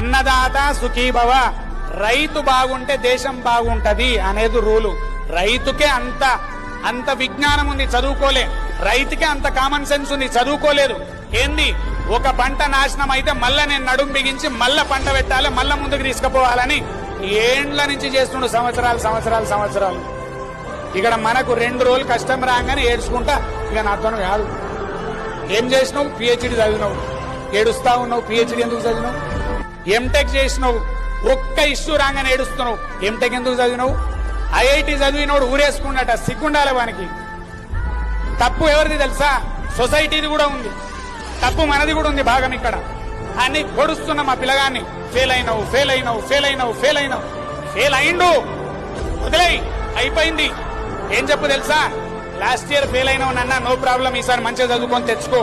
అన్నదాత సుఖీభవ, రైతు బాగుంటే దేశం బాగుంటది అనేది రూలు. రైతుకే అంత విజ్ఞానం ఉంది, చదువుకోలే. రైతుకే అంత కామన్ సెన్స్ ఉంది, చదువుకోలేదు. ఏంది, ఒక పంట నాశనం అయితే మళ్ళా నేను నడుం బిగించి మళ్ళా పంట పెట్టాలి, మళ్ళా ముందుకు తీసుకుపోవాలని ఏండ్ల నుంచి చేస్తుండు, సంవత్సరాలు. ఇక్కడ మనకు 2 రోజులు కష్టం రాగానే ఏడ్చుకుంటా, ఇక నాతో కాదు. ఏం చేసినావు? పిహెచ్డి చదివినావు, ఏడుస్తా ఉన్నావు. పిహెచ్డి ఎందుకు చదివినావు? ఎంటెక్ చేసినావు, ఒక్క ఇష్యూ రాగానే ఏడుస్తున్నావు. ఎంటెక్ ఎందుకు చదివినావు? ఐఐటి చదివినోడు ఊరేసుకున్నట, సిగ్గుండాలి వానికి. తప్పు ఎవరిది తెలుసా? సొసైటీది కూడా ఉంది, తప్పు మనది కూడా ఉంది భాగం. ఇక్కడ అని పొడుస్తున్న మా పిల్లగాన్ని, ఫెయిల్ అయినావు. ఫెయిల్ అయిండు, వదిలేయి, అయిపోయింది. ఏం చెప్పు తెలుసా? లాస్ట్ ఇయర్ ఫెయిల్ అయినావు నాన్న, నో ప్రాబ్లం, ఈసారి మంచిగా చదువుకొని తెచ్చుకో.